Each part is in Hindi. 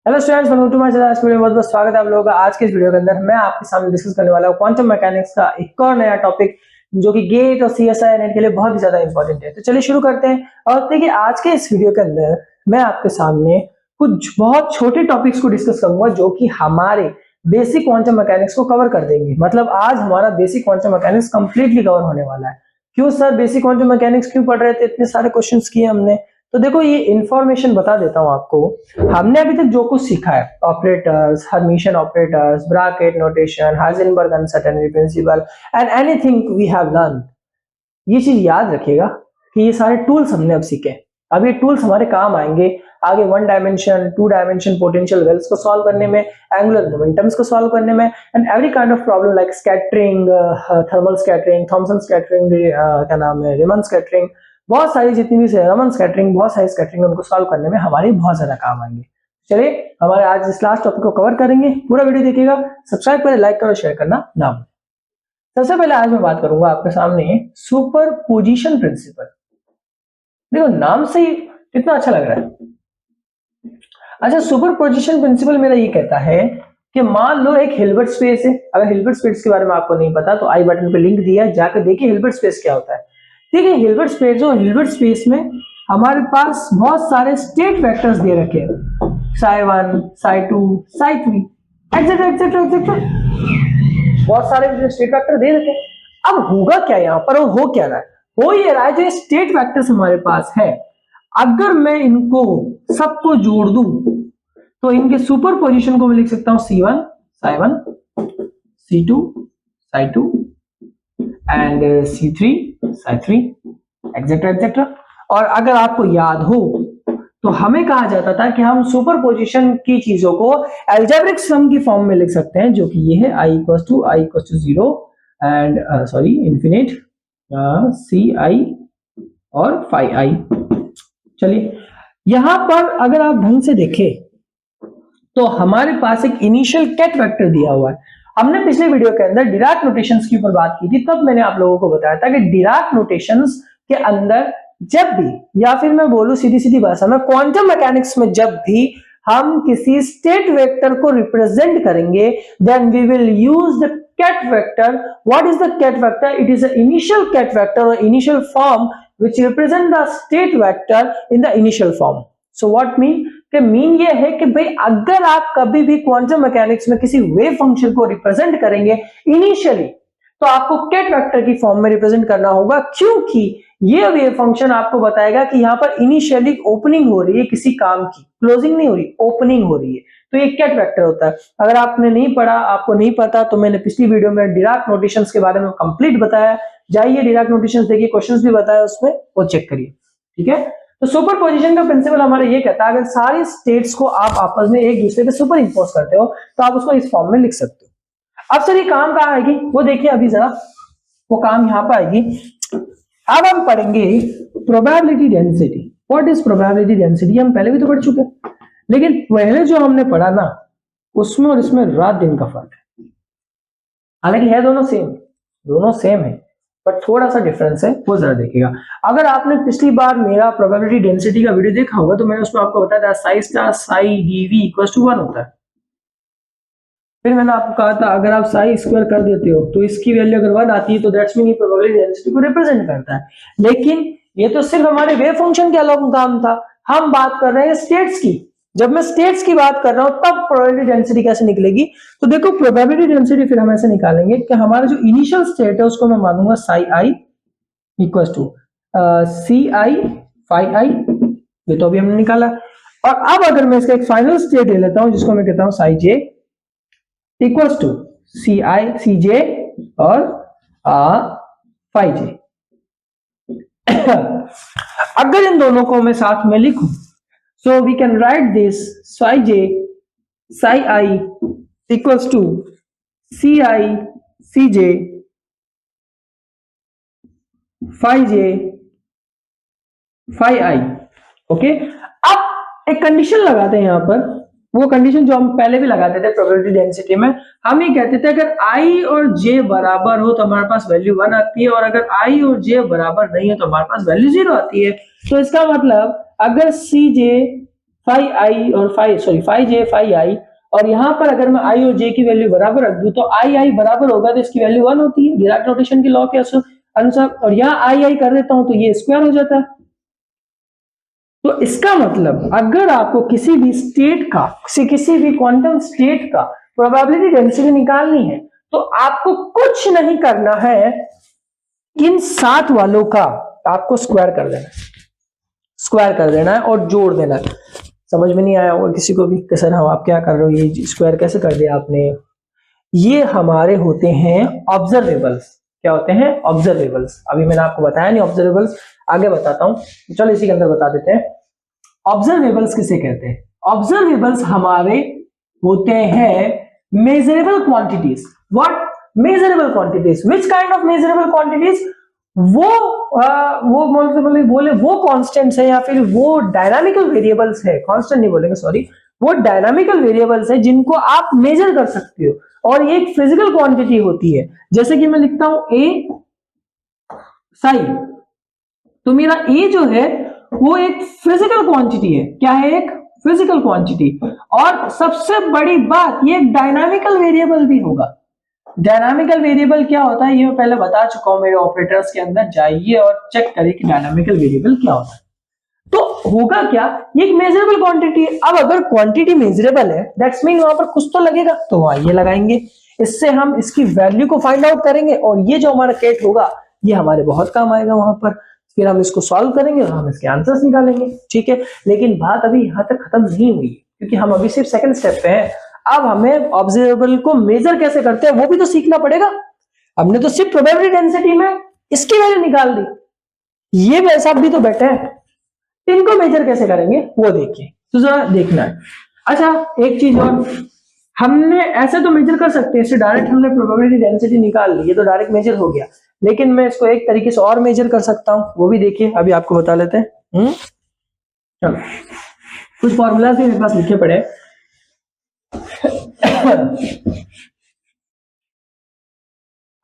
Hello students, welcome to my channel. आज वीडियो में बहुत बहुत स्वागत है आप लोगों का। आज के इस वीडियो के अंदर मैं आपके सामने डिस्कस करने वाला हूं क्वांटम मैकेनिक्स का एक और नया टॉपिक, जो कि गेट और सीएसआई नेट के लिए बहुत ही ज्यादा इंपॉर्टेंट है। तो चलिए शुरू करते हैं। और देखिए, आज के इस वीडियो के अंदर मैं आपके सामने कुछ बहुत छोटे टॉपिक्स को डिस्कस करूंगा जो कि हमारे बेसिक क्वांटम मैकेनिक्स को कवर कर देंगे। मतलब आज हमारा basic quantum mechanics completely cover होने वाला है। क्यों सर, बेसिक क्वांटम मैकेनिक्स क्यों पढ़ रहे थे? इतने सारे क्वेश्चंस किए हमने। तो देखो, ये इंफॉर्मेशन बता देता हूं आपको। हमने अभी तक जो कुछ सीखा है, operators, Hermitian operators, bracket notation, Heisenberg uncertainty principle and anything we have learn, ये चीज याद रखिएगा कि ये सारे टूल्स हमने अब सीखे। अब ये टूल्स हमारे काम आएंगे आगे 1 डायमेंशन 2 डायमेंशन पोटेंशियल वेल्स को सॉल्व करने में, एंगुलर मोमेंटम्स को सॉल्व करने में, and every kind of problem like scattering, thermal scattering, Thomson scattering, क्या नाम है, रीमन स्कैटरिंग, बहुत सारी जितनी भी रमन स्कैटरिंग, बहुत सारी स्कैटरिंग, उनको सॉल्व करने में हमारे बहुत ज्यादा काम आएंगे। चलिए, हमारे आज इस लास्ट टॉपिक को कवर करेंगे। पूरा वीडियो देखिएगा, सब्सक्राइब करें, लाइक करो, शेयर करना ना भूलें। सबसे पहले आज मैं बात करूंगा आपके सामने सुपर पोजिशन प्रिंसिपल। देखो, नाम से ही कितना अच्छा लग रहा है। अच्छा, सुपर पोजिशन प्रिंसिपल मेरा ये कहता है कि मान लो एक हिल्बर्ट स्पेस है। अगर हिल्बर्ट स्पेस के बारे में आपको नहीं पता तो आई बटन पे लिंक दिया है, जाकर देखिए हिल्बर्ट स्पेस क्या होता है। ठीक है, हिल्बर्ट स्पेस, जो हिल्बर्ट स्पेस में हमारे पास बहुत सारे स्टेट वेक्टर्स दे रखे हैं, psi1, psi2, psi3, etcetera etcetera etcetera, बहुत सारे स्टेट वेक्टर दे रखे हैं। अब होगा क्या यहाँ पर, हो क्या रहा है? हो ये रहा है, जो स्टेट वेक्टर्स हमारे पास है, अगर मैं इनको सबको जोड़ दूं तो इनके सुपर पोजिशन को मैं लिख सकता हूं C1 psi1, C2 psi2 and C3 psi3, etcetera etcetera. और अगर आपको याद हो तो हमें कहा जाता था कि हम सुपर पोजिशन की चीजों को अलजेब्रिक सम की फॉर्म में लिख सकते हैं, जो कि ये है I = 0 and sorry infinite Ci और phi I। चलिए, यहां पर अगर आप ढंग से देखें तो हमारे पास एक इनिशियल कैट वेक्टर दिया हुआ है। हमने पिछले वीडियो के अंदर डिराक नोटेशंस के ऊपर बात की थी, तब मैंने आप लोगों को बताया था कि डिराक नोटेशंस के अंदर जब भी, या फिर मैं बोलूं सीधी सीधी भाषा में, क्वांटम मैकेनिक्स में जब भी हम किसी स्टेट वेक्टर को रिप्रेजेंट करेंगे, then we will use the cat vector. What is the cat vector? It is an initial cat vector or initial form which represent the state vector in the initial form. So what mean? कि मीन ये है कि भाई, अगर आप कभी भी क्वांटम मैकेनिक्स में किसी वेव फंक्शन को रिप्रेजेंट करेंगे इनिशियली, तो आपको कैट वेक्टर की फॉर्म में रिप्रेजेंट करना होगा, क्योंकि ये वेव फंक्शन आपको बताएगा कि यहाँ पर इनिशियली ओपनिंग हो रही है किसी काम की, क्लोजिंग नहीं हो रही, ओपनिंग हो रही है। तो ये कैट वेक्टर होता है। अगर आपने नहीं पढ़ा, आपको नहीं पता, तो मैंने पिछली वीडियो में डिराक नोटेशंस के बारे में कंप्लीट बताया, जाइए डिराक नोटेशंस देखिए, क्वेश्चंस भी बताया उसमें, वो चेक करिए। ठीक है, तो सुपर पोजिशन का प्रिंसिपल हमारा ये कहता है, अगर सारी स्टेट्स को आप आपस में एक दूसरे पे सुपर इंपोज करते हो तो आप उसको इस फॉर्म में लिख सकते हो। अब सर, ये काम कहाँ आएगी वो देखिए अभी जरा, वो काम यहाँ पर आएगी। अब हम पढ़ेंगे probability density. What is probability density? हम पहले भी तो पढ़ चुके हैं, लेकिन पहले जो हमने पढ़ा ना, उसमें और इसमें रात दिन का फर्क है। हालांकि है दोनों सेम है, बट थोड़ा सा डिफरेंस है, वो जरा देखिएगा। अगर आपने पिछली बार मेरा प्रोबेबिलिटी डेंसिटी का वीडियो देखा होगा तो मैंने उसमें आपको बताया था साई स्टार साई dV = 1 होता है। फिर मैंने आपको कहा था, अगर आप साई स्क्वायर कर देते हो तो इसकी वैल्यू अगर 1 आती है तो दैट्स मीन ये प्रोबेबिलिटी डेंसिटी को रिप्रेजेंट करता है। लेकिन ये तो सिर्फ हमारे वेव फंक्शन के अलावा काम था, हम बात कर रहे हैं स्टेट्स की। जब मैं स्टेट्स की बात कर रहा हूं तब प्रोबेबिलिटी डेंसिटी कैसे निकलेगी? तो देखो, प्रोबेबिलिटी डेंसिटी फिर हम ऐसे निकालेंगे कि हमारा जो इनिशियल स्टेट है उसको मैं मानूंगा psi I = Ci phi I, ये तो अभी हमने निकाला। और अब अगर मैं इसका एक फाइनल स्टेट ले लेता हूं जिसको मैं कहता हूं psi j = Cj और phi j। अगर इन दोनों को मैं साथ में लिखूं, so we can write this psi j psi I = Ci Cj phi j phi I। Okay, अब एक कंडीशन लगाते हैं यहां पर, वो कंडीशन जो हम पहले भी लगाते थे प्रोबेबिलिटी डेंसिटी में। हम ये कहते थे अगर I और J बराबर हो तो हमारे पास वैल्यू 1 आती है, और अगर I और J बराबर नहीं है तो हमारे पास वैल्यू 0 आती है। तो इसका मतलब अगर Cj फाइव आई और फाइव जे फाइव आई, और यहाँ पर अगर मैं आई और जे की वैल्यू बराबर रख दूं तो आई आई बराबर होगा तो इसकी वैल्यू 1 होती है डिराक नोटेशन के लॉ के अनुसार, और यहाँ आई आई कर देता हूं तो ये स्क्वायर हो जाता है। तो इसका मतलब अगर आपको किसी भी स्टेट का किसी भी क्वांटम स्टेट का प्रोबेबिलिटी डेंसिटी निकालनी है तो आपको कुछ नहीं करना है, इन 7 वालों का आपको स्क्वायर कर देना है और जोड़ देना है। समझ में नहीं आया होगा किसी को भी कि सर हम आप क्या कर रहे हो, ये स्क्वायर कैसे कर दिया आपने। ये हमारे होते हैं ऑब्जर्वेबल्स। क्या होते हैं? ऑब्जर्वेबल्स। अभी मैंने आपको बताया नहीं ऑब्जर्वेबल्स, आगे बताता हूं। चलो इसी के अंदर बता देते हैं ऑब्जर्वेबल्स किसे कहते हैं। ऑब्जर्वेबल्स हमारे होते हैं measurable quantities. What? Measurable quantities. Which kind of measurable quantities? वो बोले वो कांस्टेंट्स है या फिर वो डायनामिकल वेरिएबल्स है, कांस्टेंट नहीं बोलेंगे सॉरी, वो डायनामिकल वेरिएबल्स है जिनको आप मेजर कर सकते हो, और ये एक फिजिकल क्वांटिटी होती है। जैसे कि मैं लिखता हूं ए साई, तो मेरा ए जो है वो एक फिजिकल क्वांटिटी है। क्या है? एक फिजिकल क्वांटिटी। और सबसे बड़ी बात, ये एक डायनामिकल वेरिएबल भी होगा। डायनामिकल वेरिएबल क्या होता है ये मैं पहले बता चुका हूं, मेरे ऑपरेटर्स के अंदर जाइए और चेक करिए कि डायनामिकल वेरिएबल क्या होता है। तो होगा क्या? ये एक मेजरेबल क्वांटिटी है। अब अगर क्वांटिटी मेजरेबल है दैट्स मीन वहां पर कुछ तो लगेगा, तो वहां ये लगाएंगे। इससे हम इसकी वैल्यू को फाइंड आउट करेंगे और ये जो हमारा केट होगा ये हमारे बहुत काम आएगा वहां पर। फिर हम इसको सॉल्व करेंगे और हम इसके आंसर्स निकालेंगे। ठीक है, लेकिन बात अभी यहां तक खत्म नहीं हुई क्योंकि हम अभी सिर्फ सेकंड स्टेप पे हैं। अब हमें ऑब्जर्वेबल को मेजर कैसे करते हैं वो भी तो सीखना पड़ेगा। हमने तो सिर्फ प्रोबेबिलिटी डेंसिटी में इसकी वैल्यू निकाल दी, ये वैसा भी तो बैठे हैं, इनको मेजर कैसे करेंगे वो देखिए। तो जरा देखना है। अच्छा एक चीज और, हमने ऐसे तो मेजर कर सकते हैं, इससे डायरेक्ट हमने प्रोबेबिलिटी डेंसिटी निकाल ली, ये तो डायरेक्ट मेजर हो गया, लेकिन मैं इसको एक तरीके से और मेजर कर सकता हूं, वो भी देखिए अभी आपको बता लेते हैं। चलो कुछ फॉर्मूलाज भी मेरे पास लिखे पड़े।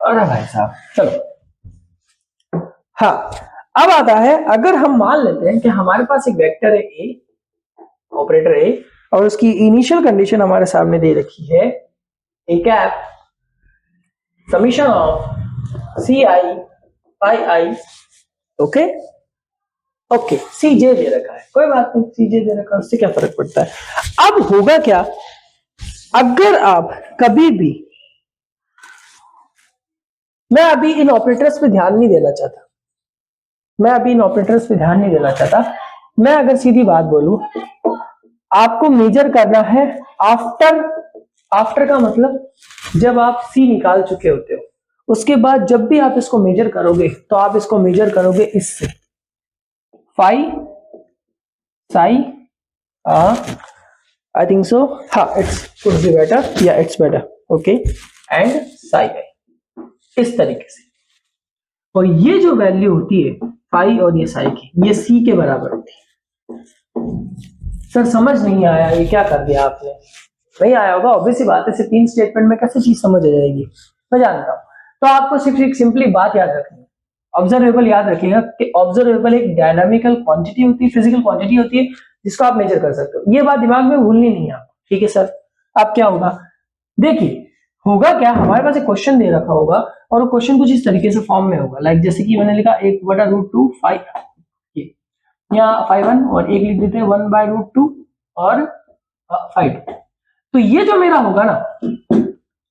अरे भाई साहब चलो, हाँ अब आता है, अगर हम मान लेते हैं कि हमारे पास एक वेक्टर है ए, ऑपरेटर ए, और उसकी इनिशियल कंडीशन हमारे सामने दे रखी है ए कैप समीशन of C I pi I, okay okay, C J दे रखा है, कोई बात नहीं, सी जे दे रखा है, उससे क्या फर्क पड़ता है। अब होगा क्या, अगर आप कभी भी, मैं अभी इन ऑपरेटर्स पे ध्यान नहीं देना चाहता, मैं अगर सीधी बात बोलूं, आपको मेजर करना है आफ्टर का मतलब जब आप सी निकाल चुके होते हो, उसके बाद जब भी आप इसको मेजर करोगे तो आप इसको मेजर करोगे इससे, five psi, I think so, हाँ इट्स बेटर या it's better, okay, and psi I, इस तरीके से। और ये जो वैल्यू होती है फाई और ये साई की, ये सी के बराबर होती है। सर समझ नहीं आया, ये क्या कर दिया आपने? नहीं आया होगा, ऑब्वियस सी बात है, सिर्फ 3 स्टेटमेंट में कैसे चीज समझ आ जाएगी, मैं जानता हूं। तो आपको सिर्फ एक सिंपली बात याद रखनी है, ऑब्जर्वेबल याद रखिएगा कि ऑब्जर्वेबल एक डायनामिकल क्वांटिटी होती है, फिजिकल क्वांटिटी होती है जिसको आप मेजर कर सकते हो। ये बात दिमाग में भूलनी नहीं है आपको, ठीक है सर। अब क्या होगा, देखिए होगा क्या, हमारे पास एक क्वेश्चन दे रखा होगा और वो क्वेश्चन कुछ इस तरीके से फॉर्म में होगा, लाइक जैसे कि मैंने लिखा 1/√2 5, यहाँ 5 और एक लिख देते हैं 1/√2 और 5। तो ये जो मेरा होगा ना,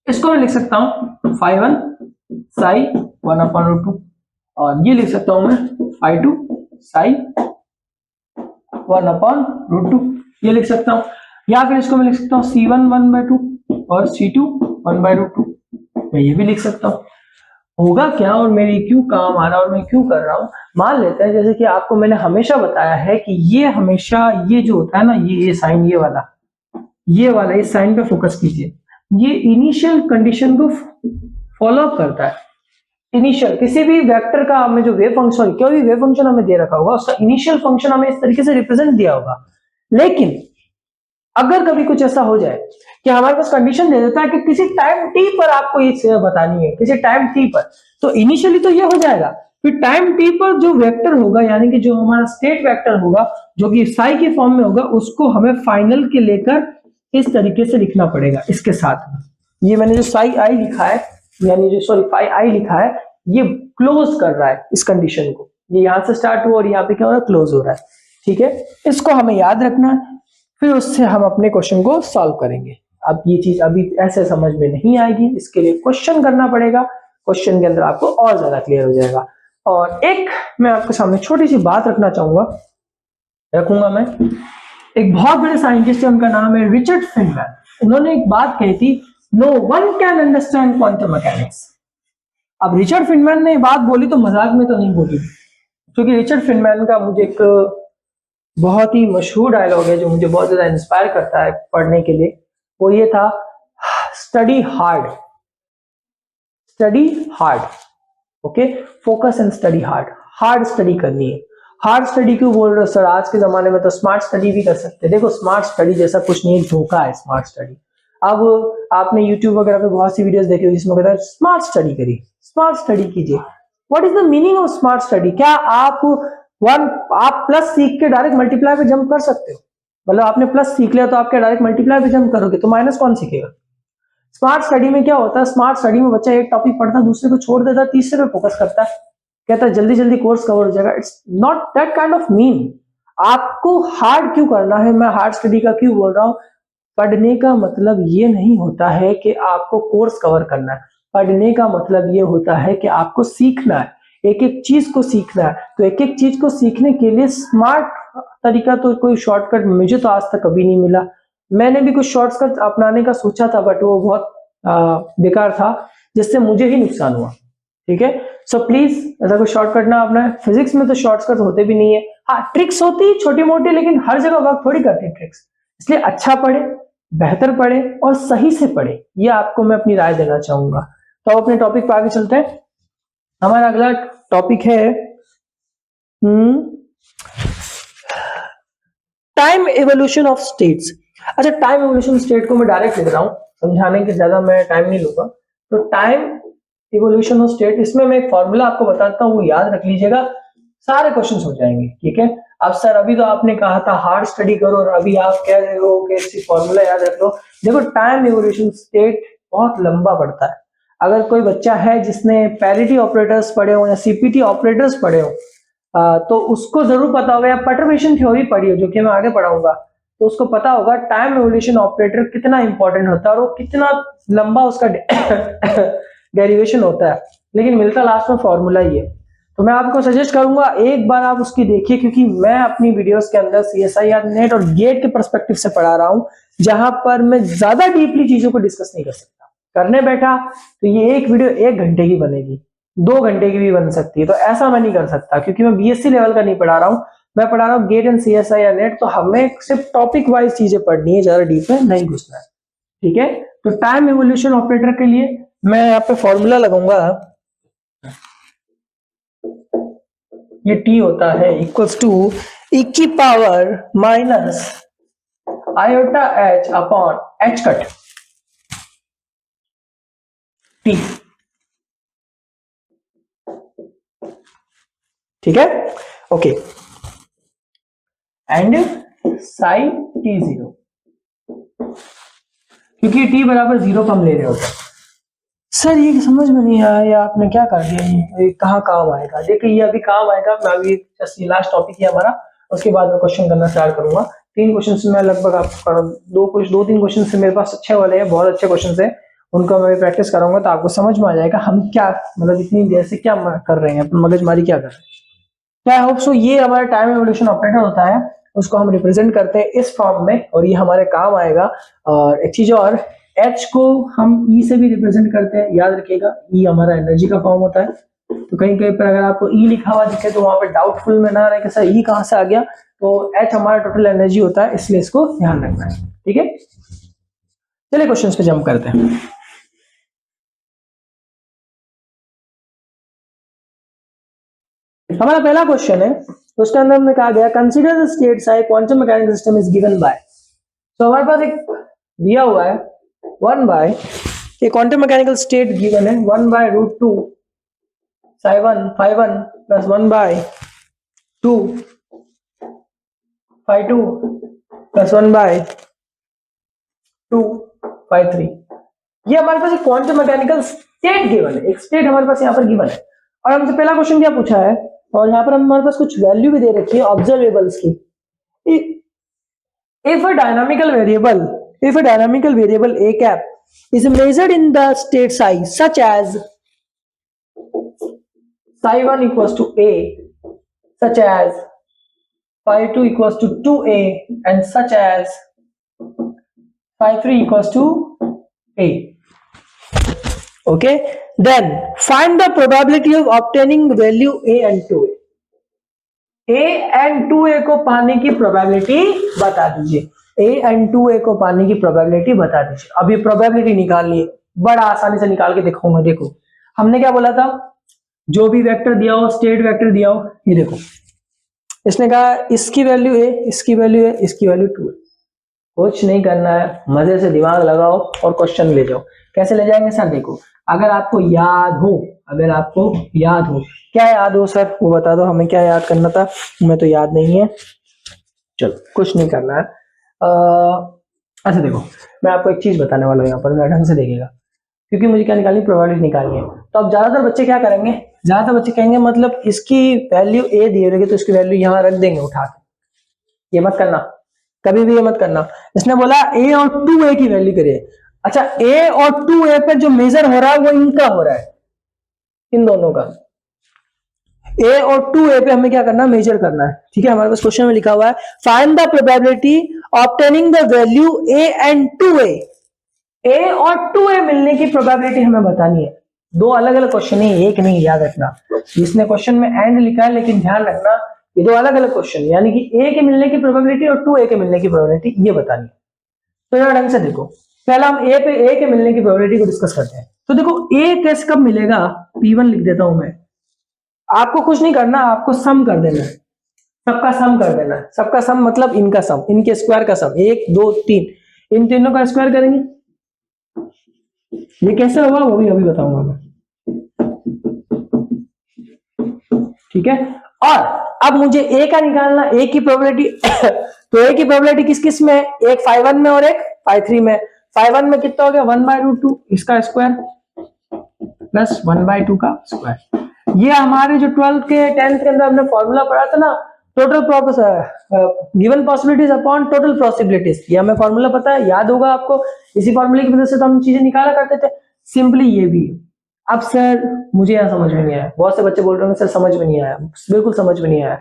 इसको मैं लिख सकता हूँ 5 साई 1/√2, और ये लिख सकता हूं मैं 5 साई 1/√2, ये लिख सकता हूं, या फिर इसको मैं लिख सकता हूँ C1 1/2 और C2 1/√2, मैं ये भी लिख सकता हूँ। होगा क्या, और मेरी क्यों काम आ रहा है और मैं क्यों कर रहा हूं, मान लेते हैं जैसे कि आपको मैंने हमेशा बताया है कि ये हमेशा ये जो होता है ना, ये साइन, ये वाला इस साइन पे फोकस कीजिए, ये इनिशियल कंडीशन को फॉलो अप करता है। इनिशियल किसी भी वेक्टर का हमें जो वेव फंक्शन, कोई भी वेव फंक्शन हमें दे रखा होगा, उसका इनिशियल फंक्शन हमें इस तरीके से रिप्रेजेंट दिया होगा। लेकिन अगर कभी कुछ ऐसा हो जाए कि हमारे पास कंडीशन दे देता है कि किसी टाइम टी पर आपको ये बतानी है, किसी टाइम टी पर, तो इनिशियली तो ये हो जाएगा फिर टाइम टी पर जो वेक्टर होगा यानी कि जो हमारा स्टेट वेक्टर होगा जो कि साई के फॉर्म में होगा उसको हमें फाइनल के लेकर इस तरीके से लिखना पड़ेगा इसके साथ में। ये मैंने जो साई आई लिखा है यानी जो सॉरी फाई आई लिखा है ये क्लोज कर रहा है इस कंडीशन को, ये यहां से स्टार्ट हुआ और यहाँ पे क्या हो रहा है क्लोज हो रहा है। ठीक है, इसको हमें याद रखना है, फिर उससे हम अपने क्वेश्चन को सॉल्व करेंगे। अब ये चीज अभी ऐसे समझ में नहीं आएगी, इसके लिए क्वेश्चन करना पड़ेगा, क्वेश्चन के अंदर आपको और ज्यादा क्लियर हो जाएगा। और एक मैं आपके सामने छोटी सी बात रखूंगा मैं, एक बहुत बड़े साइंटिस्ट है उनका नाम है रिचर्ड फीनमैन। उन्होंने एक बात कही थी, no one can understand quantum mechanics. अब रिचर्ड फीनमैन ने बात बोली तो मजाक में तो नहीं बोली, क्योंकि रिचर्ड फीनमैन का मुझे एक बहुत ही मशहूर डायलॉग है जो मुझे बहुत ज्यादा इंस्पायर करता है पढ़ने के लिए, वो ये था, study hard, study hard, okay, focus and study hard, hard study करनी है। हार्ड स्टडी क्यों बोल रहे हो सर, आज के जमाने में तो स्मार्ट स्टडी भी कर सकते हैं। देखो स्मार्ट स्टडी जैसा कुछ नहीं, धोखा है स्मार्ट स्टडी। अब आपने YouTube वगैरह पे बहुत सी वीडियोस देखी होगी जिसमें कहता है स्मार्ट स्टडी करिए, स्मार्ट स्टडी कीजिए। What is the meaning of smart study? क्या आप प्लस सीख के डायरेक्ट मल्टीप्लाई पे जंप कर सकते हो? मतलब आपने प्लस सीख लिया तो आप क्या डायरेक्ट मल्टीप्लाई पे जंप करोगे? तो माइनस कौन सीखेगा? स्मार्ट स्टडी में क्या होता है, स्मार्ट स्टडी में बच्चा एक टॉपिक पढ़ता है, दूसरे को छोड़ देता है, तीसरे पे फोकस करता है, कहता है जल्दी जल्दी कोर्स कवर हो जाएगा। It's not that kind of mean. आपको हार्ड क्यों करना है, मैं हार्ड स्टडी का क्यों बोल रहा हूं? पढ़ने का मतलब ये नहीं होता है कि आपको कोर्स कवर करना है, पढ़ने का मतलब ये होता है कि आपको सीखना है, एक एक चीज को सीखना है। तो एक एक चीज को सीखने के लिए स्मार्ट तरीका तो कोई शॉर्टकट मुझे तो आज तक कभी नहीं मिला। मैंने भी कुछ शॉर्टकट अपनाने का सोचा था बट वो बहुत बेकार था, जिससे मुझे ही नुकसान हुआ। ठीक है, सो प्लीज ऐसा कोई शॉर्टकट ना अपना। फिजिक्स में तो शॉर्टकट होते भी नहीं है, हाँ ट्रिक्स होती है छोटी मोटी, लेकिन हर जगह वर्क थोड़ी करती ट्रिक्स। इसलिए अच्छा पढ़े, बेहतर पढ़े और सही से पढ़े, ये आपको मैं अपनी राय देना चाहूंगा। तो अपने टॉपिक पर आगे चलते हैं। हमारा अगला टॉपिक है टाइम एवोल्यूशन ऑफ स्टेट्स। अच्छा, टाइम एवोल्यूशन स्टेट को मैं डायरेक्ट लिख रहा हूं, समझाने के ज्यादा मैं टाइम नहीं लूंगा। तो टाइम इवोल्यूशन ऑफ स्टेट, इसमें मैं एक फॉर्मूला आपको बताता हूँ, वो याद रख लीजिएगा, सारे क्वेश्चंस हो जाएंगे। ठीक है, अब सर अभी तो आपने कहा था हार्ड स्टडी करो और अभी आप कह रहे हो कि इसी फॉर्मूला याद रख लो। देखो टाइम इवोल्यूशन स्टेट बहुत लंबा पड़ता है। अगर कोई बच्चा है जिसने पैरिटी ऑपरेटर्स पढ़े हो या सीपीटी ऑपरेटर्स पढ़े हो तो उसको जरूर पता होगा, या पर्टर्बेशन थ्योरी पढ़ी हो जो कि मैं आगे पढ़ाऊंगा, तो उसको पता होगा टाइम इवोल्यूशन ऑपरेटर कितना इंपॉर्टेंट होता है और वो कितना लंबा उसका डेरिवेशन होता है, लेकिन मिलता लास्ट में फॉर्मूला ही है। तो मैं आपको सजेस्ट करूंगा एक बार आप उसकी देखिए, क्योंकि मैं अपनी वीडियोस के अंदर सीएसआईआर नेट और गेट के पर्सपेक्टिव से पढ़ा रहा हूं, जहां पर मैं ज्यादा डीपली चीजों को डिस्कस नहीं कर सकता। करने बैठा तो ये एक वीडियो 1 घंटे की बनेगी, 2 घंटे की भी बन सकती है, तो ऐसा मैं नहीं कर सकता क्योंकि मैं बीएससी लेवल का नहीं पढ़ा रहा हूं, मैं पढ़ा रहा हूँ गेट एंड सीएसआईआर नेट। तो हमें सिर्फ टॉपिक वाइज चीजें पढ़नी है, ज्यादा डीप में नहीं घुसना है। ठीक है, तो टाइम इवोल्यूशन ऑपरेटर के लिए मैं यहाँ पे फॉर्मूला लगाऊंगा, ये टी होता है इक्वल्स टू ई की power minus iota h upon h cut t. ठीक है, okay, and sine t zero, क्योंकि टी बराबर 0 पर हम ले रहे होते हैं। सर ये समझ में नहीं आया, ये आपने क्या कर दिया, ये कहाँ काम आएगा? देखिए ये अभी काम आएगा, मैं अभी जस्ट ये लास्ट टॉपिक है हमारा, उसके बाद मैं क्वेश्चन करना स्टार्ट करूंगा। 3 क्वेश्चन से मैं लगभग आपको 2-3 क्वेश्चन से मेरे पास अच्छे वाले हैं, बहुत अच्छे क्वेश्चन है, उनका मैं प्रैक्टिस कराऊंगा तो आपको समझ में आ जाएगा हम क्या मतलब इतनी देर से क्या कर रहे हैं, मगजमारी क्या कर रहे हैं। तो आई होप सो ये हमारा टाइम एवोल्यूशन ऑपरेटर होता है, उसको हम रिप्रेजेंट करते हैं इस फॉर्म में और ये हमारे काम आएगा। और एक चीज और, H को हम E से भी रिप्रेजेंट करते हैं, याद रखिएगा E हमारा एनर्जी का फॉर्म होता है। तो कहीं कहीं पर अगर आपको E लिखा हुआ दिखे तो वहां पे डाउटफुल में ना रहे कि सर E कहां से आ गया, तो H हमारा टोटल एनर्जी होता है, इसलिए इसको ध्यान रखना है। ठीक है, चलिए क्वेश्चंस पे जंप करते हैं। हमारा पहला क्वेश्चन है, तो उसके अंदर हमने कहा गया consider the state Sai quantum mechanical system is given by. तो हमारे पास एक दिया हुआ है 1 बाय, ये क्वांटम मैकेनिकल स्टेट गिवन है 1/√2 psi 1 phi 1 plus 1/2 phi2 plus 1/2 phi3। ये हमारे पास एक क्वांटम मैकेनिकल स्टेट गिवन है, एक स्टेट हमारे पास यहाँ पर गिवन है। और हमसे पहला क्वेश्चन क्या पूछा है, और यहाँ पर हमारे पास कुछ वैल्यू भी दे रखी है ऑब्जर्वेबल्स की। If a dynamical variable a cap is measured in the state size such as psi1 equals to a, such as phi2 equals to 2a, and such as phi3 equals to a. Okay, then find the probability of obtaining value a and 2a. a and 2a को पाने की प्रोबेबिलिटी बता दीजिए। a and 2a को पाने की प्रोबेबिलिटी बता दीजिए। अब ये प्रोबेबिलिटी निकालनी है, बड़ा आसानी से निकाल के दिखाऊंगा। देखो हमने क्या बोला था, जो भी वेक्टर दिया हो, स्टेट वेक्टर दिया हो, ये देखो इसने कहा इसकी वैल्यू a, इसकी वैल्यू a, इसकी वैल्यू 2 है। कुछ नहीं करना है, मजे से दिमाग लगाओ और क्वेश्चन ले जाओ। कैसे ले जाएंगे सर, देखो अगर आपको याद हो, क्या याद हो सर वो बता दो हमें, क्या याद करना था, हमें तो याद नहीं है। चलो कुछ नहीं करना है। अच्छा देखो मैं आपको एक चीज बताने वाला हूँ, यहाँ पर ढंग से देखिएगा, क्योंकि मुझे क्या निकालनी, प्रोबेबिलिटी निकालनी है। तो अब ज्यादातर बच्चे क्या करेंगे, ज्यादातर बच्चे कहेंगे मतलब इसकी वैल्यू a दी रहेगी तो इसकी वैल्यू यहाँ रख देंगे उठा के। ये मत करना, कभी भी ये मत करना। इसने बोला a और 2a की वैल्यू करिए। अच्छा a और 2a पे जो मेजर हो रहा है वो इनका हो रहा है, इन दोनों का। a और 2a पे हमें क्या करना, मेजर करना है। ठीक है, हमारे पास क्वेश्चन में लिखा हुआ है find the probability obtaining the value a and 2a। a और 2a मिलने की प्रोबेबिलिटी हमें बतानी है। दो अलग अलग क्वेश्चन है, एक नहीं, याद रखना। इसने क्वेश्चन में एंड लिखा है, लेकिन ध्यान रखना ये दो अलग अलग क्वेश्चन, यानी कि a के मिलने की प्रोबेबिलिटी और 2a के मिलने की प्रोबेबिलिटी ये बतानी है। तो यार ढंग से देखो, पहला हम a के मिलने की प्रोबेबिलिटी को डिस्कस करते हैं। तो देखो a कैसे कब मिलेगा, p1 लिख देता हूं मैं। आपको कुछ नहीं करना, आपको सम कर देना है, सबका सम कर देना है। सबका सम मतलब इनका सम, इनके स्क्वायर का सम, 1 2 3, इन तीनों का स्क्वायर करेंगे। ये कैसे होगा वो भी अभी बताऊंगा मैं। ठीक है, और अब मुझे a का निकालना, a की प्रोबेबिलिटी तो a की प्रोबेबिलिटी किस किस में है, एक phi1 में और एक phi3 में। phi1 में कितना हो गया, 1/√2 इसका स्क्वायर प्लस 1/2 का स्क्वायर। ये हमारे जो 12th के 10th के अंदर हमने फॉर्मूला पढ़ा था ना, total given possibilities upon total possibilities, ये हमें फॉर्मूला पता है, याद होगा आपको। इसी फॉर्मूले की वजह से तो हम चीजें निकाला करते थे। सिंपली ये भी। अब सर मुझे यहाँ समझ में नहीं आया, बहुत से बच्चे बोल रहे हैं सर समझ में नहीं आया, बिल्कुल समझ में नहीं आया।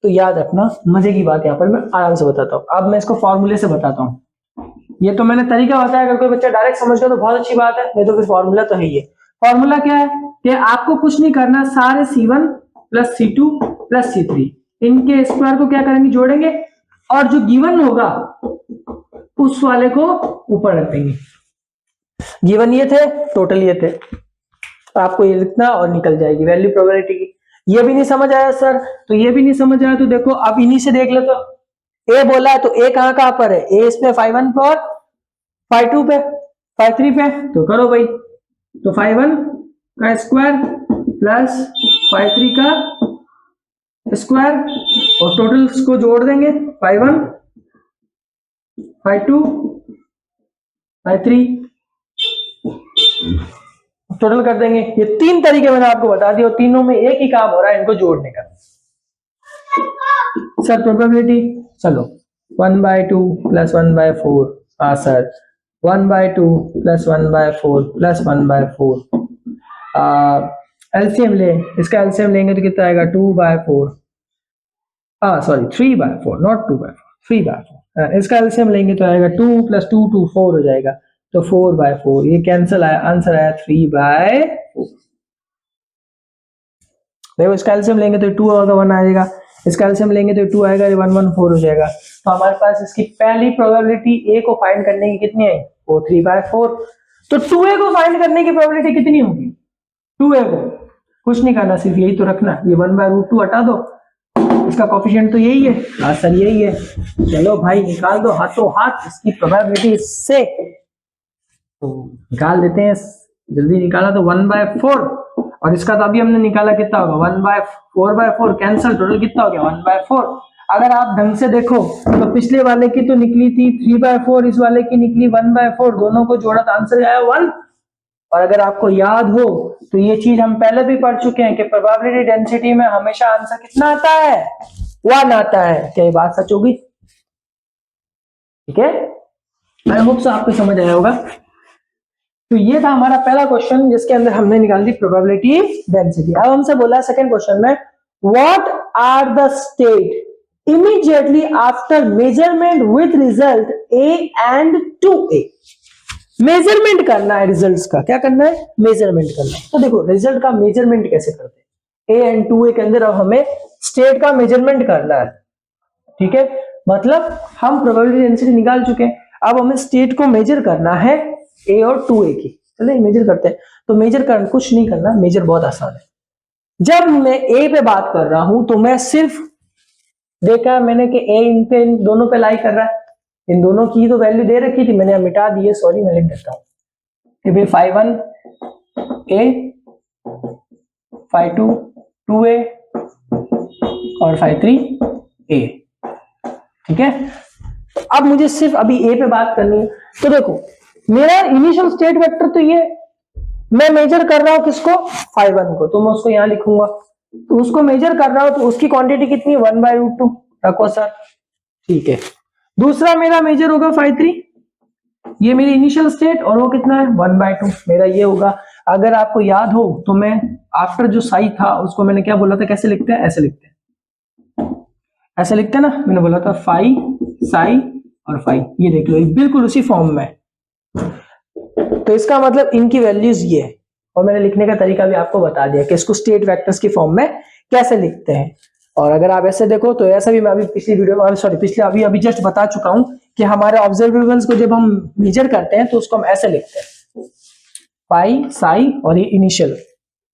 तो याद रखना, मजे की बात यहाँ पर मैं आराम से बताता हूँ। अब मैं इसको फॉर्मूले से बताता हूँ। ये तो मैंने तरीका बताया, अगर कोई बच्चा डायरेक्ट समझ गया तो बहुत अच्छी बात है, नहीं तो फिर फॉर्मूला तो है ही है। फॉर्मूला क्या है कि आपको कुछ नहीं करना, सारे C1 plus C2 plus C3 इनके स्क्वायर को क्या करेंगे, जोड़ेंगे, और जो गिवन होगा उस वाले को ऊपर रख देंगे। गिवन ये थे, टोटल ये थे, आपको ये लिखना और निकल जाएगी वैल्यू प्रोबेबिलिटी की। ये भी नहीं समझ आया सर, तो ये भी नहीं समझ आया तो देखो अब इन्हीं से देख लो। तो a बोला है तो a कहां पर है, a इसमें phi1 पे और phi2 पे, phi3 पे, तो करो भाई। तो phi1 का स्क्वायर प्लस phi3 का स्क्वायर और टोटल्स को जोड़ देंगे, phi1 phi2 phi3 टोटल कर देंगे। ये तीन तरीके मैंने आपको बता दिए और तीनों में एक ही काम हो रहा है, इनको जोड़ने का। सर प्रोबेबिलिटी, चलो 1/2 प्लस 1/4, हाँ सर 1/2 प्लस 1/4 प्लस 1/4। एलसीएम ले, इसका एलसीएम लेंगे तो कितना आएगा, 2/4, सॉरी 3/4, नॉट 2/4, 3/4। इसका एलसीएम लेंगे तो आएगा 2 प्लस 2 2 4 हो जाएगा, तो 4/4। ये कैंसिल आया, आंसर आया 3/4। देखो इसका एलसीएम लेंगे तो 2 होगा, 1 आएगा, इसका एलसीएम लेंगे तो 2 आएगा, 1 1 4 हो जाएगा। तो हमारे पास इसकी पहली प्रोबेबिलिटी a को फाइंड करने की कितनी आई, वो 3/4। तो 2a को फाइंड करने की प्रोबेबिलिटी कितनी होगी, 2a को कुछ नहीं करना, सिर्फ यही तो रखना, ये 1/√2 हटा दो, इसका कोफिशिएंट तो यही है, आंसर यही है। चलो भाई निकाल दो हाथों हाथ इसकी प्रोबेबिलिटी से, तो निकाल देते हैं, जल्दी निकाला तो 1/4। और इसका तो अभी हमने निकाला कितना होगा 1/4 कैंसिल, टोटल कितना हो गया 1/4। अगर आप ढंग से देखो तो पिछले वाले की तो निकली थी 3/4, इस वाले की निकली 1/4, दोनों को जोड़ा तो आंसर आया 1। और अगर आपको याद हो तो ये चीज हम पहले भी पढ़ चुके हैं कि प्रोबेबिलिटी डेंसिटी में हमेशा आंसर कितना आता है 1 आता है। क्या ये बात सच होगी? ठीक है, आई होप सो आपको समझ आया होगा। तो ये था हमारा पहला क्वेश्चन जिसके अंदर हमने निकाल दी प्रोबेबिलिटी डेंसिटी। अब हमसे बोला सेकंड क्वेश्चन में what are the state immediately after measurement with result a and 2a। Measurement करना है रिजल्ट्स का, क्या करना है मेजरमेंट करना है। तो देखो रिजल्ट का मेजरमेंट कैसे करते हैं, ए एंड 2a के अंदर अब हमें स्टेट का मेजरमेंट करना है। ठीक है, मतलब हम प्रोबेबिलिटी डेंसिटी निकाल चुके हैं, अब हमें स्टेट को मेजर करना है ए और 2a की। चलिए मेजर करते हैं। तो मेजर करना कुछ नहीं करना, मेजर बहुत आसान है। जब मैं ए पे बात कर रहा हूं तो मैं सिर्फ देखा मैंने कि ए इन पे इन दोनों पे लाई कर रहा है, इन दोनों की तो वैल्यू दे रखी थी, मैंने मिटा दी है, सॉरी मैं लिख देता हूं कि 5(1) ए 5(2) 2a और 5(3) ए। ठीक है, तो अब मुझे सिर्फ अभी ए पे बात करनी है। तो देखो मेरा इनिशियल स्टेट वेक्टर तो ये, मैं मेजर कर रहा हूं किसको 5(1) को, तो मैं उसको यहां लिखूंगा। तो उसको मेजर कर रहा हूं तो उसकी क्वांटिटी कितनी है 1/√2 रखो सर। ठीक है, दूसरा मेरा मेजर होगा 5(3), ये मेरी इनिशियल स्टेट और वो कितना है 1/2 मेरा ये होगा। अगर आपको याद हो तो मैं आफ्टर जो साई था उसको मैंने क्या बोला था, कैसे लिखते हैं, ऐसे लिखते हैं, ऐसे लिखते हैं ना, मैंने बोला था फाई साई और फाई, ये देख लो बिल्कुल उसी फॉर्म में। तो इसका मतलब इनकी वैल्यूज ये है, और मैंने लिखने का तरीका भी आपको बता दिया कि इसको स्टेट वेक्टर्स की फॉर्म में कैसे लिखते हैं। और अगर आप ऐसे देखो तो ऐसा भी मैं अभी पिछली वीडियो में पिछले अभी जस्ट बता चुका हूं कि हमारे ऑब्जर्वेबल्स को जब हम मेजर करते हैं तो उसको हम ऐसे लिखते हैं पाई साई और ये इनिशियल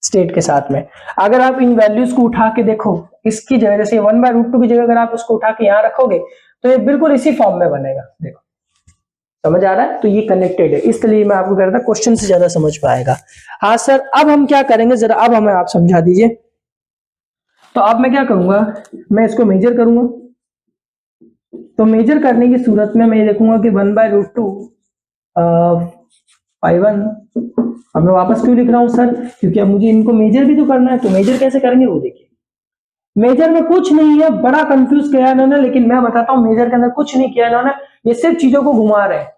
स्टेट के साथ में। अगर आप इन वैल्यूज को उठा के देखो, इसकी जगह जैसे 1/√2 की जगह अगर आप उसको उठा के यहां रखोगे तो ये बिल्कुल इसी फॉर्म में बनेगा। देखो समझ आ रहा है, तो ये कनेक्टेड है, इसलिए मैं आपको कह रहा था क्वेश्चन से ज्यादा समझ पाएगा। हाँ सर, अब हम क्या करेंगे जरा, अब हमें आप समझा दीजिए। तो अब मैं क्या करूंगा, मैं इसको मेजर करूंगा। तो मेजर करने की सूरत में मैं देखूंगा कि 1/√2 5(1), अब मैं वापस क्यों लिख रहा हूं सर, क्योंकि अब मुझे इनको मेजर भी तो करना है। तो मेजर कैसे करेंगे वो देखिए, मेजर में कुछ नहीं है, बड़ा कंफ्यूज किया इन्होंने, लेकिन मैं बताता हूं मेजर के अंदर कुछ नहीं किया इन्होंने, ये सिर्फ चीजों को घुमा रहे हैं।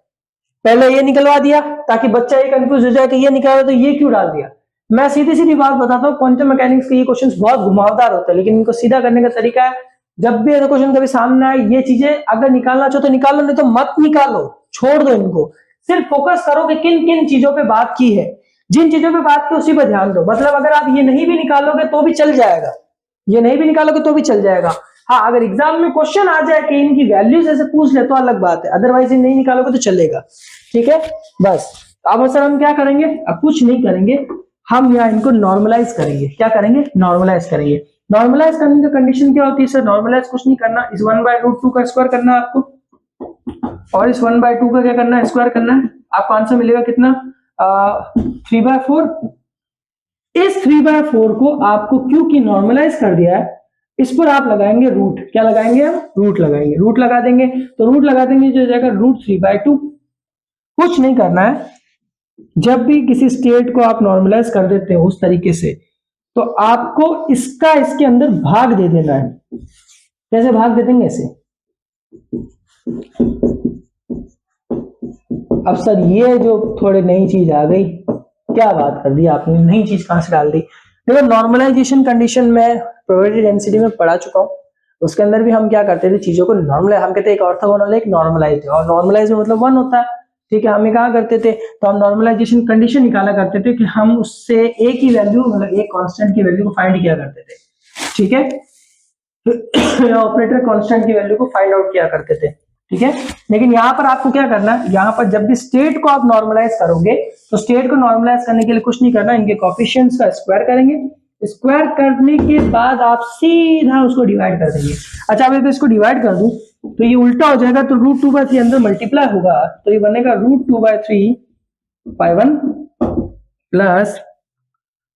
पहले ये निकलवा दिया ताकि बच्चा ये कंफ्यूज हो जाए कि ये निकाला तो ये क्यों डाल दिया। मैं सीधी सीधी बात बताता हूँ, क्वांटम मैकेनिक्स के ये क्वेश्चंस बहुत घुमावदार होते हैं, लेकिन इनको सीधा करने का तरीका है, जब भी ऐसा क्वेश्चन कभी सामने आए ये चीजें अगर निकालना चाहो तो निकालो, नहीं तो मत निकालो, छोड़ दो इनको। सिर्फ फोकस करो कि किन किन चीजों पे बात की है, जिन चीजों पे बात की उसी पर ध्यान दो। मतलब अगर आप ये नहीं भी निकालोगे तो भी चल जाएगा, ये नहीं भी निकालोगे तो भी चल जाएगा। हाँ, अगर एग्जाम में क्वेश्चन आ जाए कि इनकी वैल्यूज ऐसे पूछ ले तो अलग बात है, अदरवाइज नहीं निकालोगे तो चलेगा। ठीक है, बस अब सर हम क्या करेंगे, अब कुछ नहीं करेंगे, हम यहाँ इनको नॉर्मलाइज करेंगे। क्या करेंगे, नॉर्मलाइज करेंगे। नॉर्मलाइज करने का कंडीशन क्या होती है सर, नॉर्मलाइज कुछ नहीं करना, इस 1/√2 का स्क्वायर करना है आपको, और इस 1/2 का क्या करना है, स्क्वायर करना है। आपको आंसर मिलेगा कितना 3/4। इस 3/4 को आपको क्योंकि नॉर्मलाइज कर दिया है, इस पर आप लगाएंगे रूट। क्या लगाएंगे, हम रूट लगाएंगे, रूट लगा देंगे। तो रूट लगा देंगे जो जाएगा √3/2। कुछ नहीं करना है, जब भी किसी स्टेट को आप नॉर्मलाइज कर देते हो उस तरीके से, तो आपको इसका इसके अंदर भाग दे देना है। कैसे भाग दे देंगे, ऐसे। अब सर ये जो थोड़ी नई चीज आ गई, क्या बात कर दी आपने, नई चीज कहां से डाल दी। देखो नॉर्मलाइजेशन कंडीशन में प्रोबेबिलिटी डेंसिटी में पढ़ा चुका हूं, उसके अंदर भी हम क्या करते थे, चीजों को नॉर्मलाइज, हम कहते हैं एक ऑर्थोगोनल एक नॉर्मलाइज, और नॉर्मलाइज में मतलब 1 होता है। ठीक है, हम कहा करते थे, तो हम नॉर्मलाइजेशन कंडीशन निकाला करते थे कि हम उससे ए की वैल्यू, मतलब एक कांस्टेंट की वैल्यू को फाइंड किया करते थे। ठीक है, ऑपरेटर कांस्टेंट की वैल्यू को फाइंड आउट किया करते थे। ठीक है, लेकिन यहां पर आपको क्या करना है, यहां पर जब भी स्टेट को आप नॉर्मलाइज करोगे तो स्टेट को नॉर्मलाइज करने के लिए कुछ नहीं करना, इनके कोएफिशिएंट्स का स्क्वायर करेंगे। स्क्वायर करने के बाद आप सीधा उसको डिवाइड कर देंगे। अच्छा, अब इसको डिवाइड कर दूं तो ये उल्टा हो जाएगा, तो √2/3 अंदर मल्टीप्लाई होगा, तो ये बनेगा √2/3 5(1) प्लस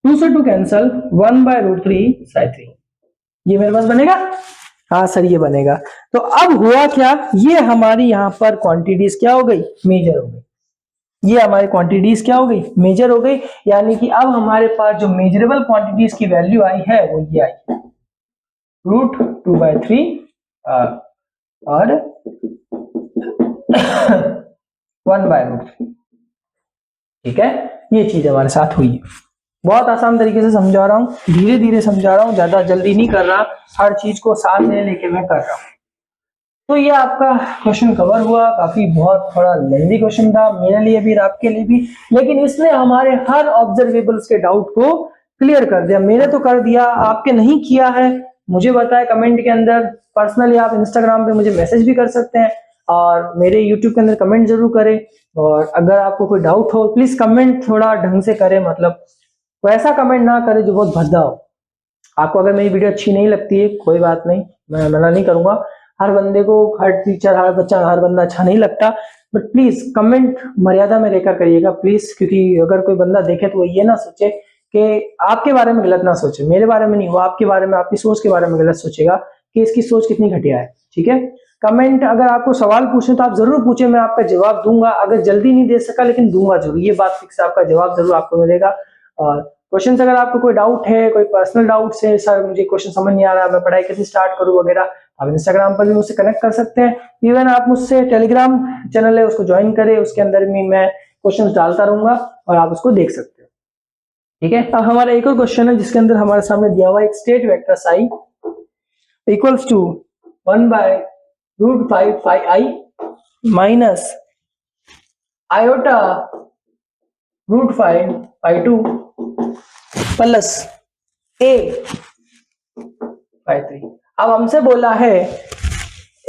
2 से 2 कैंसल, 1/√3 साइन 3, ये मेरे पास बनेगा। हाँ सर ये बनेगा। तो अब हुआ क्या, ये हमारी यहाँ पर क्वांटिटीज क्या हो गई, मेजर हो गई। ये हमारी क्वांटिटीज क्या हो गई, मेजर हो गई। यानी कि अब हमारे पास जो मेजरेबल क्वांटिटीज की वैल्यू आई है वो ये आई, √2/3 और 1/√3। ठीक है, ये चीज हमारे साथ हुई है। बहुत आसान तरीके से समझा रहा हूँ, धीरे धीरे समझा रहा हूँ, ज्यादा जल्दी नहीं कर रहा, हर चीज को साथ में लेके मैं कर रहा हूँ। तो ये आपका क्वेश्चन कवर हुआ, काफी बहुत थोड़ा लेंथी क्वेश्चन था मेरे लिए भी और आपके लिए भी, लेकिन इसने हमारे हर ऑब्जर्वेबल्स के डाउट को क्लियर कर दिया। मैंने तो कर दिया, आपके नहीं किया है मुझे बताएं कमेंट के अंदर। पर्सनली आप इंस्टाग्राम पे मुझे मैसेज भी कर सकते हैं और मेरे यूट्यूब के अंदर कमेंट जरूर करें। और अगर आपको कोई डाउट हो प्लीज कमेंट थोड़ा ढंग से करें, मतलब वैसा कमेंट ना करें जो बहुत भद्दा हो। आपको अगर मेरी वीडियो अच्छी नहीं लगती है कोई बात नहीं, मैं मना नहीं करूंगा, हर बंदे को, हर टीचर, हर बच्चा, हर बंदा अच्छा नहीं लगता, बट प्लीज कमेंट मर्यादा में रहकर करिएगा प्लीज, क्योंकि अगर कोई बंदा देखे तो वो ये ना सोचे कि आपके बारे में गलत ना सोचे, मेरे बारे में नहीं, वो आपके बारे में, आपकी सोच के बारे में गलत सोचेगा कि इसकी सोच कितनी घटिया है। ठीक है, कमेंट, अगर आपको सवाल पूछे तो आप जरूर पूछे, मैं आपका जवाब दूंगा। अगर जल्दी नहीं दे सका लेकिन दूंगा जरूर, ये बात फिक्स है, आपका जवाब जरूर आपको मिलेगा। और क्वेश्चन अगर आपको कोई डाउट है, कोई पर्सनल डाउट है, सर मुझे क्वेश्चन समझ नहीं आ रहा, मैं पढ़ाई कैसे स्टार्ट करूं वगैरह, आप इंस्टाग्राम पर भी मुझसे कनेक्ट कर सकते हैं। इवन आप मुझसे टेलीग्राम चैनल है उसको ज्वाइन करें, उसके अंदर भी मैं क्वेश्चन डालता रहूंगा और आप उसको देख सकते हैं। ठीक है, अब हमारा एक और क्वेश्चन है जिसके अंदर हमारे सामने दिया हुआ एक state vector psi equals to 1/√5 phi I minus iota √5 phi2 plus a phi3। अब हमसे बोला है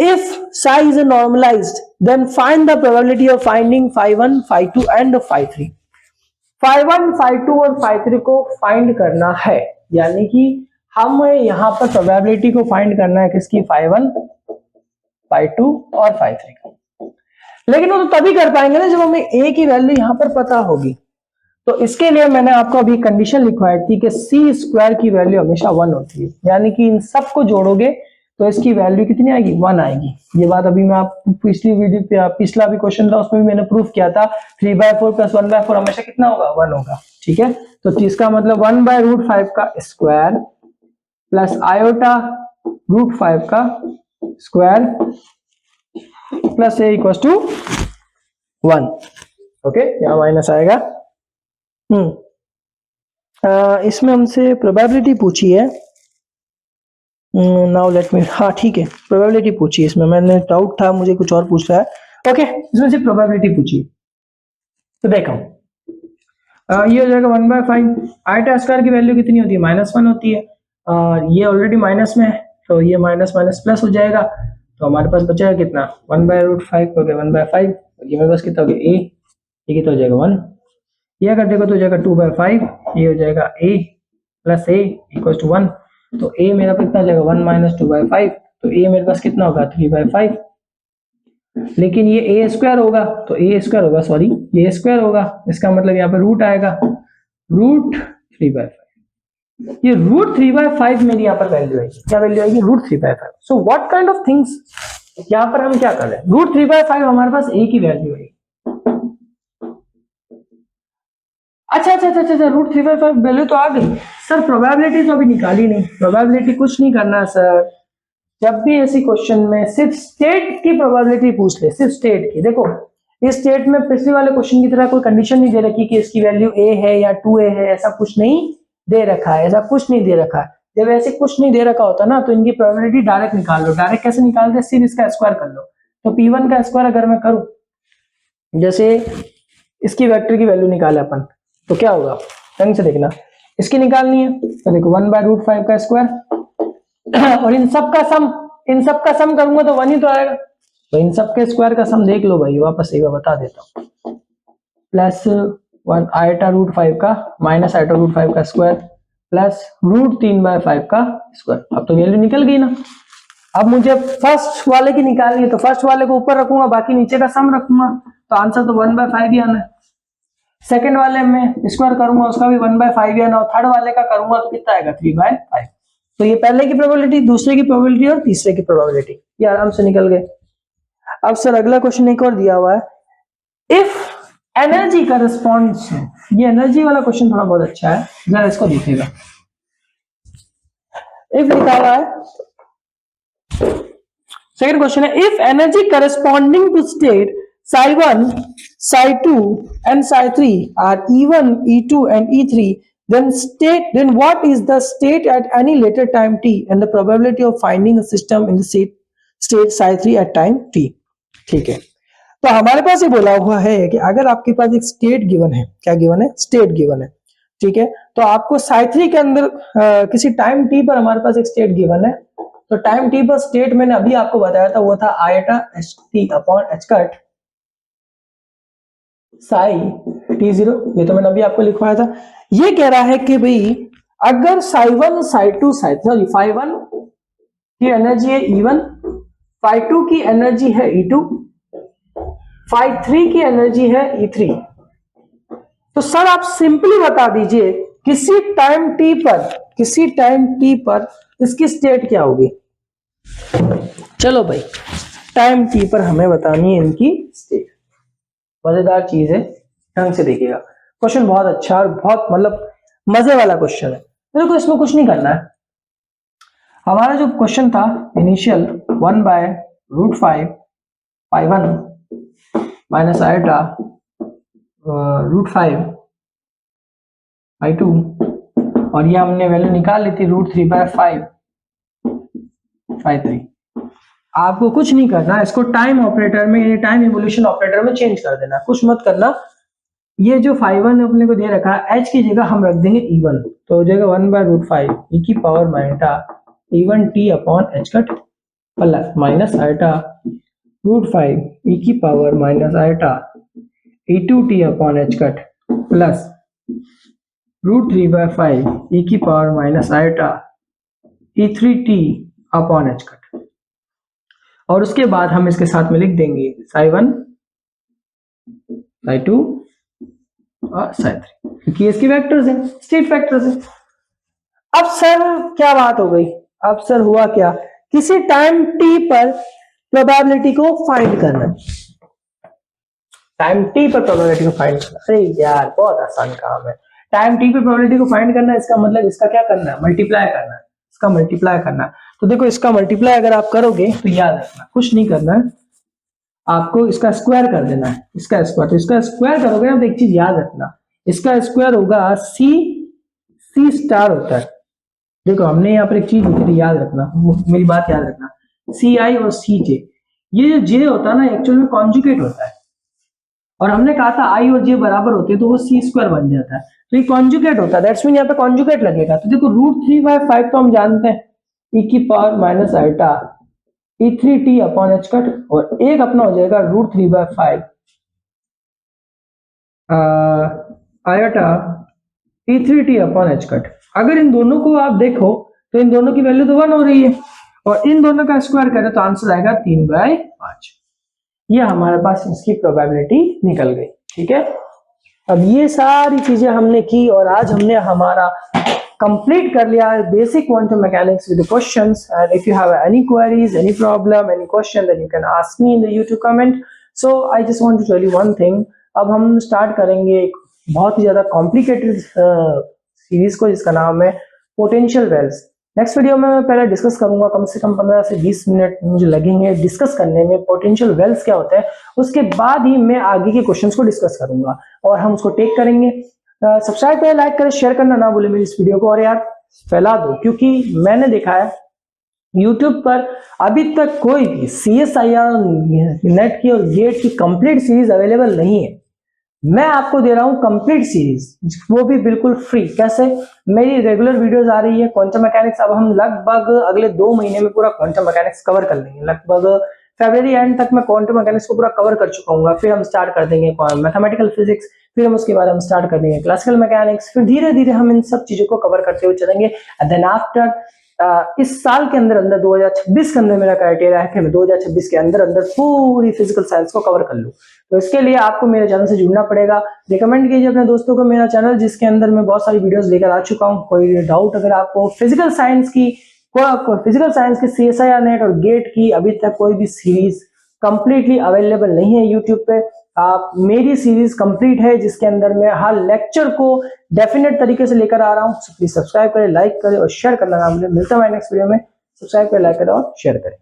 if psi is normalized then find the probability of finding phi1 phi2 and phi3। phi1 phi2 और phi3 को फाइंड करना है, यानी कि हम यहाँ पर प्रोबेबिलिटी को फाइंड करना है किसकी, phi1 phi2 और phi3 का। लेकिन वो तो तभी कर पाएंगे ना जब हमें a की वैल्यू यहाँ पर पता होगी। तो इसके लिए मैंने आपको अभी कंडीशन लिखवाई थी कि सी स्क्वायर की वैल्यू हमेशा 1 होती है, यानी कि इन सबको जोड़ोगे तो इसकी वैल्यू कितनी आएगी, 1 आएगी। ये बात अभी मैं आप पिछली वीडियो पे, पिछला भी क्वेश्चन था उसमें भी मैंने प्रूफ किया था, 3/4 + 1/4 हमेशा कितना होगा, 1 होगा। ठीक है, तो इसका मतलब 1/√5 का स्क्वायर प्लस आयोटा √5 का square plus a equal to 1। Okay, यहाँ माइनस आएगा। इसमें हमसे प्रोबेबिलिटी पूछी है, नाउ लेट मी, हाँ ठीक है प्रोबेबिलिटी पूछी है, इसमें मैंने डाउट था मुझे कुछ और पूछ रहा है। ओके, इसमें से प्रोबेबिलिटी पूछी, तो देखो ये हो जाएगा 1/5। आयोटा स्क्वायर की वैल्यू कितनी होती है, -1 होती है, और ये ऑलरेडी माइनस में है तो ये माइनस माइनस प्लस हो जाएगा, तो हमारे पास बचेगा कितना, 1/√5 हो गया 1/5, ये मेरे पास कितना हो गया, ये कितना हो जाएगा 1, ये अगर देखो तो हो जाएगा 2/5, ये हो जाएगा a plus a equal to 1, तो a मेरा कितना हो जाएगा 1 - 2/5, तो a मेरे पास कितना होगा 3/5। लेकिन ये a स्क्वायर होगा, तो a स्क्वायर होगा, सॉरी ये स्क्वायर होगा, इसका मतलब यहाँ पे रूट आएगा, √3/5। ये √3/5 मेरी यहाँ पर वैल्यू आएगी, क्या वैल्यू आएगी, √3/5। So what kind of things, यहाँ पर हम क्या कर रहे हैं, √3/5 हमारे पास a की वैल्यू है। अच्छा, √3/5 वैल्यू तो आ गई सर, प्रोबेबिलिटी तो अभी निकाली नहीं, प्रोबेबिलिटी कुछ नहीं करना है सर। जब भी ऐसी क्वेश्चन में सिर्फ स्टेट की प्रोबेबिलिटी पूछ ले, सिर्फ स्टेट की, देखो इस स्टेट में पिछले वाले क्वेश्चन की तरह कोई कंडीशन नहीं दे रखी कि इसकी वैल्यू a है या 2a है, ऐसा कुछ नहीं दे रखा है, ऐसा कुछ नहीं दे रखा है। जब ऐसे कुछ नहीं दे रखा होता ना तो इनकी प्रोबेबिलिटी डायरेक्ट निकाल लो। डायरेक्ट कैसे निकालते हैं, सिर्फ इसका स्क्वायर कर लो। तो p1 का स्क्वायर अगर मैं करूं, जैसे इसकी वेक्टर की वैल्यू निकाले अपन, तो क्या होगा, ढंग से देखना, इसकी निकालनी है तो देखो 1/√5 का स्क्वायर और इन सब का सम करूंगा तो 1 ही तो आएगा, तो इन सब के स्क्वायर का सम देख लो भाई, वापस एक बार बता देता हूँ, प्लस 1 आयोटा √5 का माइनस आयोटा √5 का स्क्वायर प्लस √3/5 का स्क्वायर। अब तो वैल्यू निकल गई ना। अब मुझे फर्स्ट वाले की निकालनी है तो फर्स्ट वाले को ऊपर रखूंगा, बाकी नीचे का सम रखूंगा, तो आंसर तो 1/5 ही आना है। सेकंड वाले में स्क्वायर करूंगा उसका भी 1/5 या 9, थर्ड वाले का करूंगा तो कितना आएगा 3/5। तो ये पहले की प्रोबेबिलिटी, दूसरे की प्रोबेबिलिटी और तीसरे की प्रोबेबिलिटी, ये आराम से निकल गए। अब सर अगला क्वेश्चन एक और दिया हुआ है, इफ एनर्जी का रिस्पॉन्स, ये एनर्जी वाला क्वेश्चन थोड़ा बहुत अच्छा है, जरा इसको देखिएगा। इफ लिखा हुआ है, सेकंड क्वेश्चन है, if energy corresponding to state psi1, psi2 and psi3 are E1, E2 and E3, then what is the state at any later time t and the probability of finding a system in the state psi3 at time t। ठीक है, तो हमारे पास ये बोला हुआ है कि अगर आपके पास एक स्टेट गिवन है, क्या गिवन है, स्टेट गिवन है, ठीक है, तो आपको psi3 के अंदर किसी टाइम t पर हमारे पास एक स्टेट गिवन है, तो टाइम t पर स्टेट मैंने अभी आपको बताया था वो था eta ht upon h cut Sai t0, ये तो मैंने अभी आपको लिखवाया था। ये कह रहा है कि भाई अगर psi1, psi2, सॉरी phi1 की एनर्जी है E1, phi2 की एनर्जी है E2, phi3 की एनर्जी है E3, तो सर आप सिंपली बता दीजिए किसी टाइम t पर इसकी स्टेट क्या होगी। चलो भाई, टाइम t पर हमें बतानी है इनकी स्टेट। मजेदार चीज है, ढंग से देखिएगा, क्वेश्चन बहुत अच्छा और बहुत मतलब मजे वाला क्वेश्चन है। देखो इसमें कुछ नहीं करना है, हमारा जो क्वेश्चन था initial 1/√5 phi1 minus iota √5 phi2, और ये हमने वैल्यू निकाल ली थी √3/5 phi3। आपको कुछ नहीं करना, इसको टाइम ऑपरेटर में, टाइम इवोल्यूशन ऑपरेटर में चेंज कर देना, कुछ मत करना। ये जो phi1 अपने को दे रखा है, h की जगह हम रख देंगे E1, तो हो जाएगा 1/√5 e की power minus eta E1 t upon h cut plus minus eta √5 e की power minus eta E2 t upon h cut plus √3/5 e की power minus eta E3 t upon h cut, और उसके बाद हम इसके साथ में लिख देंगे psi1, psi2 और psi3, क्योंकि इसके वेक्टर्स हैं, स्टेट वेक्टर्स हैं। अब सर क्या बात हो गई, अब सर हुआ क्या, किसी टाइम t पर प्रोबेबिलिटी को फाइंड करना, टाइम t पर प्रोबेबिलिटी को फाइंड करना। अरे यार बहुत आसान काम है, टाइम t पर प्रोबेबिलिटी को फाइंड करना, इसका मतलब इसका क्या करना है, मल्टीप्लाई करना है, इसका मल्टीप्लाई करना। तो देखो इसका मल्टीप्लाई अगर आप करोगे तो याद रखना कुछ नहीं करना है, आपको इसका स्क्वायर कर देना है, इसका स्क्वायर, तो इसका स्क्वायर करोगे ना तो एक चीज याद रखना, इसका स्क्वायर होगा सी स्टार होता है। देखो हमने यहाँ पर एक चीज लिखी थी, याद रखना, मेरी बात याद रखना, सी आई और सी जे, ये जो जे होता है ना एक्चुअल में कॉन्जुगेट होता है, और हमने कहा था आई और जे बराबर होते हैं तो वो सी स्क्वायर बन जाता है, तो ये कॉन्जुगेट होता है, दैट्स मीन यहाँ पे कॉन्जुगेट लगेगा। तो देखो √3/5 तो हम जानते हैं e की power minus eta E3 t upon h cut, और एक अपना हो जाएगा √3/5 eta E3 t upon h cut. अगर इन दोनों को आप देखो तो इन दोनों की वैल्यू तो 1 हो रही है, और इन दोनों का स्क्वायर करें तो आंसर आएगा 3/5। ये हमारे पास इसकी प्रोबेबिलिटी निकल गई, ठीक है। अब ये सारी चीजें हमने की और आज हमने हमारा कंप्लीट कर लिया basic quantum mechanics with the questions. And if you have any queries, any problem, any question, then you can ask me in the YouTube comment. So I just want to tell you one thing, अब हम स्टार्ट करेंगे एक बहुत ही ज्यादा कॉम्प्लिकेटेड सीरीज को जिसका नाम है पोटेंशियल वेल्स। नेक्स्ट वीडियो में मैं पहले डिस्कस करूंगा, कम से कम 15 से 20 मिनट मुझे लगेंगे डिस्कस करने में पोटेंशियल वेल्स क्या होता है, उसके बाद ही मैं आगे के क्वेश्चंस को डिस्कस करूंगा और हम उसको टेक करेंगे। सब्सक्राइब करें, लाइक करें, शेयर करना ना भूलें मेरी इस वीडियो को, और यार फैला दो, क्योंकि मैंने देखा है YouTube पर अभी तक कोई भी CSIR नेट की और गेट की कंप्लीट सीरीज अवेलेबल नहीं है। मैं आपको दे रहा हूं कंप्लीट सीरीज, वो भी बिल्कुल फ्री। कैसे? मेरी रेगुलर वीडियोस आ रही है क्वांटम मैकेनिक्स, अब हम लगभग अगले 2 महीने में पूरा क्वांटम मैकेनिक्स कवर कर लेंगे, लगभग फरवरी एंड तक मैं क्वांटम मैकेनिक्स को पूरा कवर कर चुका हूँ। फिर हम स्टार्ट कर देंगे मैथमेटिकल फिजिक्स, फिर हम उसके बाद हम स्टार्ट कर देंगे क्लासिकल मैकेनिक्स, फिर धीरे धीरे हम इन सब चीजों को कवर करते हुए चलेंगे। एंड देन आफ्टर इस साल के अंदर अंदर 2026 के अंदर मेरा क्राइटेरिया है कि मैं 2026 के अंदर अंदर पूरी फिजिकल साइंस को कवर कर लूं। तो इसके लिए आपको मेरे चैनल से जुड़ना पड़ेगा। रिकमेंड कीजिए अपने दोस्तों को मेरा चैनल, जिसके अंदर मैं बहुत सारी वीडियोस लेकर आ चुका हूं। कोई डाउट अगर आपको फिजिकल साइंस की CSIR नेट और गेट की अभी तक कोई भी सीरीज कंप्लीटली अवेलेबल नहीं है यूट्यूब पे, आप मेरी सीरीज कंप्लीट है जिसके अंदर मैं हर लेक्चर को डेफिनेट तरीके से लेकर आ रहा हूं। प्लीज सब्सक्राइब करें, लाइक करें और शेयर करना ना भूलें। मिलता है नेक्स्ट वीडियो में। सब्सक्राइब करें, लाइक करें और शेयर करें।